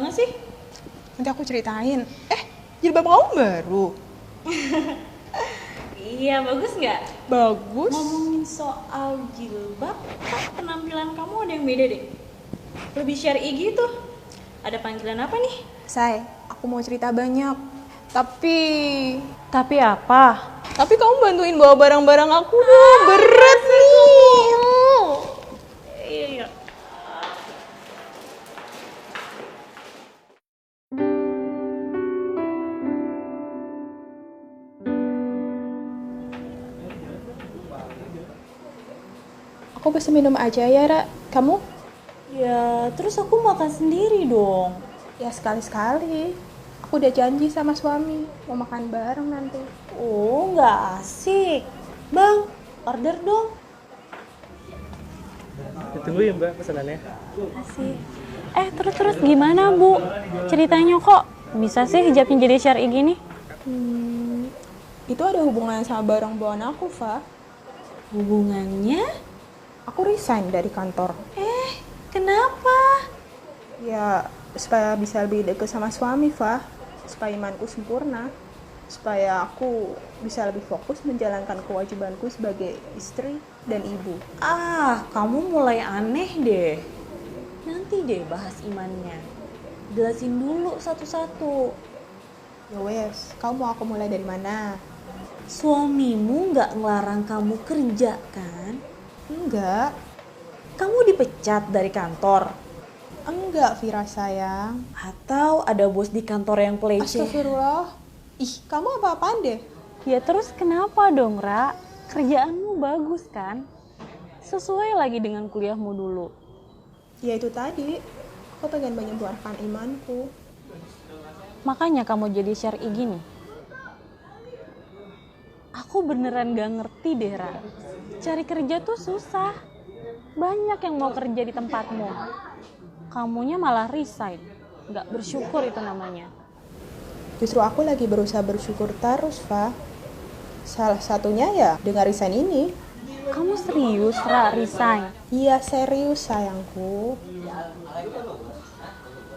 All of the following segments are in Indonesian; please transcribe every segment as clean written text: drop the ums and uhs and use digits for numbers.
gimana sih? Nanti aku ceritain. Jilbab kamu baru? Iya, bagus nggak? Bagus. Ngomongin soal jilbab, kok penampilan kamu ada yang beda deh? Lebih syar'i gitu. Ada panggilan apa nih? Say, aku mau cerita banyak. Tapi Apa? kamu bantuin bawa barang-barang aku dong. Berat nih. Iya. Aku pesen minum aja ya, Ra. Kamu? Ya, terus aku makan sendiri dong. Ya sekali-sekali. Aku udah janji sama suami mau makan bareng nanti. Oh, nggak asik. Bang, order dong. Ditunggu ya Mbak pesanannya. Asik. Terus gimana, Bu? Ceritanya kok bisa sih hijabnya jadi syar'i gini? Itu ada hubungannya sama barang bawaan aku, Fa. Hubungannya? Aku resign dari kantor. Kenapa? Ya, supaya bisa lebih dekat sama suami, Fa. Supaya imanku sempurna. Supaya aku bisa lebih fokus menjalankan kewajibanku sebagai istri dan ibu. Kamu mulai aneh deh. Nanti deh bahas imannya. Jelasin dulu satu-satu. Ya wes, kamu mau aku mulai dari mana? Suamimu nggak ngelarang kamu kerja, kan? Enggak, Kamu dipecat dari kantor? enggak Vira sayang. Atau ada bos di kantor yang pelecehan? Astagfirullah. Ih, kamu apa-apaan deh? Ya terus kenapa dong, Ra? Kerjaanmu bagus kan? Sesuai lagi dengan kuliahmu dulu. Ya itu tadi, aku pengen menyempurnakan imanku. Makanya kamu jadi syar'i gini. Aku beneran gak ngerti deh, Ra. Cari kerja tuh susah. Banyak yang mau kerja di tempatmu. Kamunya malah resign. Gak bersyukur itu namanya. Justru aku lagi berusaha bersyukur terus, Fa. Salah satunya ya dengan resign ini. Kamu serius, Ra, resign? Iya serius sayangku.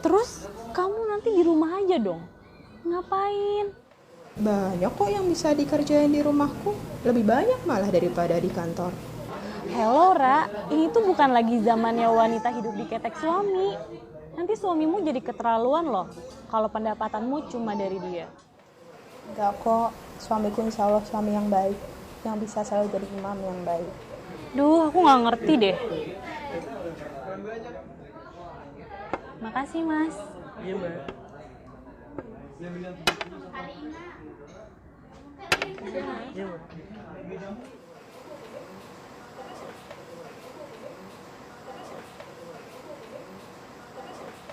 Terus kamu nanti di rumah aja dong. Ngapain? Banyak kok yang bisa dikerjain di rumahku. Lebih banyak malah daripada di kantor. Hello, Ra. Ini tuh bukan lagi zamannya wanita hidup di ketek suami. Nanti suamimu jadi keterlaluan loh kalau pendapatanmu cuma dari dia. Enggak kok, suamiku insya Allah suami yang baik. Yang bisa selalu jadi imam yang baik. Duh, aku nggak ngerti deh. Makasih, Mas. Iya Mbak. Iya Mbak.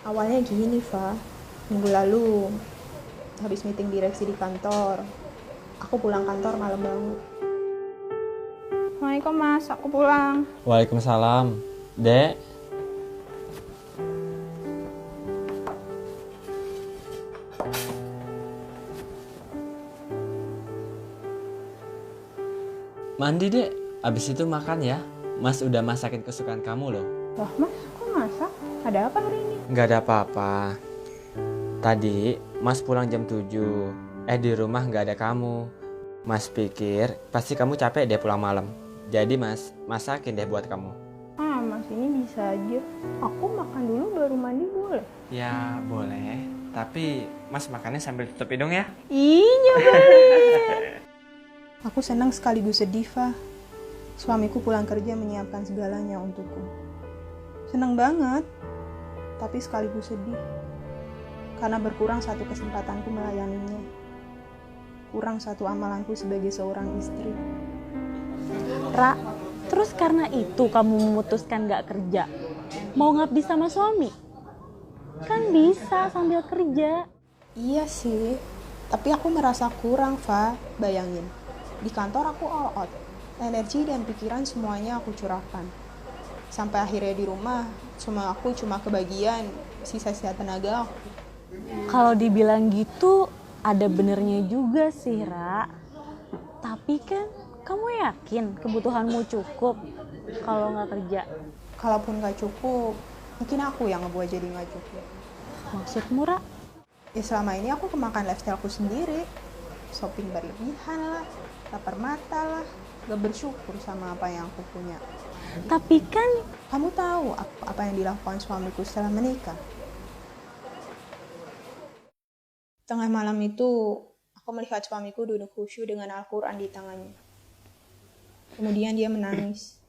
Awalnya gini, Fa. Minggu lalu, habis meeting direksi di kantor, aku pulang kantor malam banget. Assalamualaikum mas, aku pulang. Waalaikumsalam. Dek. Mandi, Dek. Abis itu makan ya. Mas udah masakin kesukaan kamu loh. Wah mas, kok masak? Ada apa hari ini? Nggak ada apa-apa. Tadi Mas pulang jam 7. Di rumah nggak ada kamu. Mas pikir pasti kamu capek deh pulang malam. Jadi Mas masakin deh buat kamu. Mas ini bisa aja. Aku makan dulu baru mandi boleh? Ya boleh. Tapi Mas makannya sambil tutup hidung ya. Iya boleh. Aku senang sekaligus sedih, Fa. Suamiku pulang kerja menyiapkan segalanya untukku. Senang banget, tapi sekaligus sedih. Karena berkurang satu kesempatanku melayaninya. Kurang satu amalanku sebagai seorang istri. Ra, terus karena itu kamu memutuskan gak kerja? Mau ngabdi sama suami? Kan bisa sambil kerja. Iya sih, tapi aku merasa kurang, Fa. Bayangin, di kantor aku all out. Energi dan pikiran semuanya aku curahkan. Sampai akhirnya di rumah, aku cuma kebagian sisa-sisa tenaga aku. Kalau dibilang gitu, ada benernya juga sih, Ra. Tapi kan, kamu yakin kebutuhanmu cukup kalau nggak kerja? Kalaupun gak cukup, mungkin aku yang ngebuat jadi gak cukup. Maksudmu, Ra? Ya selama ini aku kemakan lifestyleku sendiri. Shopping berlebihan lah, lapar mata lah, gak bersyukur sama apa yang aku punya. Tapi kan Kamu tahu apa yang dilakukan suamiku setelah menikah? Tengah malam itu, aku melihat suamiku duduk khusyuk dengan Al-Quran di tangannya. Kemudian dia menangis.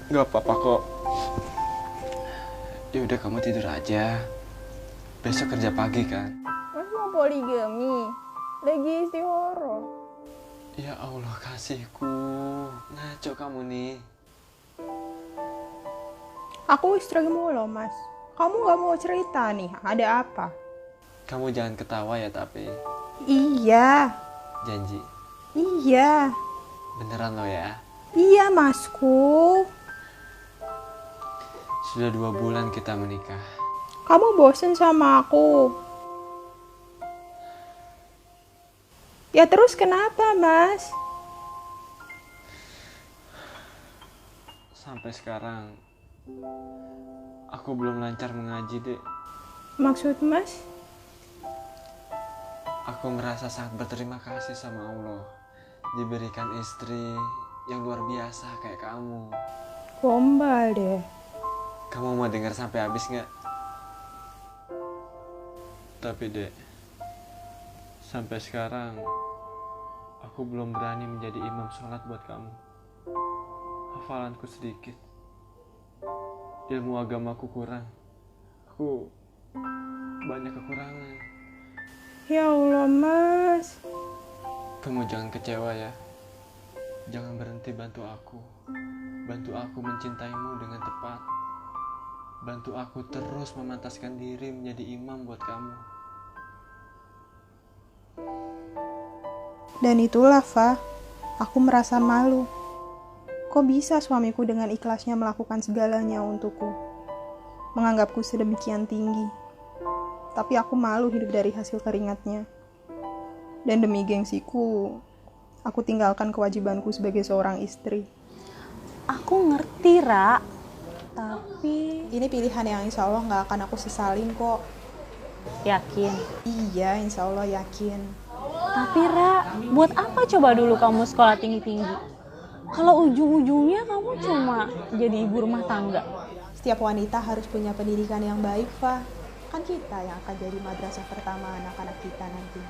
Gak apa-apa kok. Ya udah kamu tidur aja. Besok kerja pagi kan? Mas mau poligami? Lagi istihoro. Ya Allah kasihku. Ngaco kamu nih. Aku istrimu loh, Mas. Kamu gak mau cerita nih, ada apa? Kamu jangan ketawa ya tapi. Iya, Janji. iya, Beneran lo ya. iya Masku. Sudah 2 bulan kita menikah. Kamu bosen sama aku. Ya terus kenapa, Mas? Sampai sekarang aku belum lancar mengaji, Dek. Maksud Mas? Aku merasa sangat berterima kasih sama Allah diberikan istri yang luar biasa kayak kamu. Gombal deh. Kamu mau dengar sampai habis nggak? Tapi Dek, sampai sekarang aku belum berani menjadi imam sholat buat kamu. Hafalanku sedikit, ilmu agamaku kurang. Aku banyak kekurangan. Ya Allah, Mas. Kamu jangan kecewa ya. Jangan berhenti bantu aku. Bantu aku mencintaimu dengan tepat. Bantu aku terus memantaskan diri menjadi imam buat kamu. Dan itulah, Fa. Aku merasa malu. Kok bisa suamiku dengan ikhlasnya melakukan segalanya untukku? Menganggapku sedemikian tinggi. Tapi aku malu hidup dari hasil keringatnya. Dan demi gengsiku, aku tinggalkan kewajibanku sebagai seorang istri. Aku ngerti, Ra. Tapi Ini pilihan yang insya Allah gak akan aku sesalin kok. yakin. Iya, insya Allah yakin. Tapi Ra, buat apa coba dulu kamu sekolah tinggi-tinggi? Kalau ujung-ujungnya kamu cuma jadi ibu rumah tangga. Setiap wanita harus punya pendidikan yang baik, Fa. Kan kita yang akan jadi madrasah pertama anak-anak kita nanti.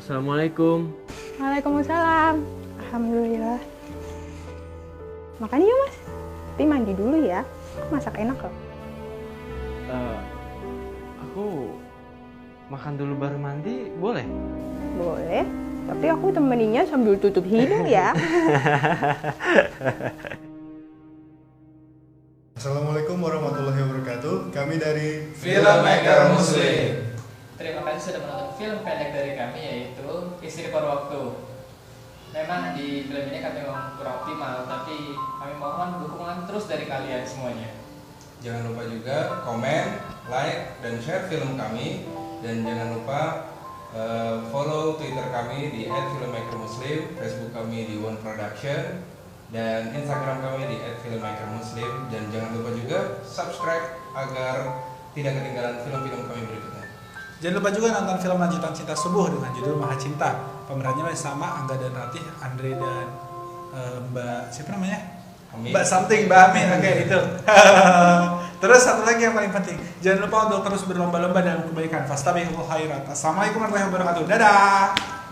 Assalamualaikum. Waalaikumsalam. Alhamdulillah. Makan yuk, Mas. Tapi mandi dulu ya. Masak enak loh. Aku makan dulu baru mandi, boleh? Boleh. Tapi aku temeninnya sambil tutup hidung ya. Assalamualaikum warahmatullahi wabarakatuh. Kami dari Filmmaker Muslim. Terima kasih sudah menonton film pendek dari kami yaitu Istri Paruh Waktu. Memang di film ini kami memang kurang optimal, tapi kami mohon dukungan terus dari kalian semuanya. Jangan lupa juga komen, like, dan share film kami. Dan jangan lupa follow Twitter kami di @filmmakermuslim, Facebook kami di One Production, dan Instagram kami di @filmmakermuslim. Dan jangan lupa juga subscribe agar tidak ketinggalan film-film kami berikutnya. Jangan lupa juga nonton film lanjutan Cinta Subuh dengan judul Maha Cinta. Pemerannya masih sama, Angga dan Ratih, Andre dan Mbak siapa namanya? Amin. Mbak something, Mbak Amin, oke itu. Terus satu lagi yang paling penting, jangan lupa untuk terus berlomba-lomba dalam kebaikan. Fastabiqul khairat. Assalamualaikum warahmatullahi wabarakatuh. Dadah.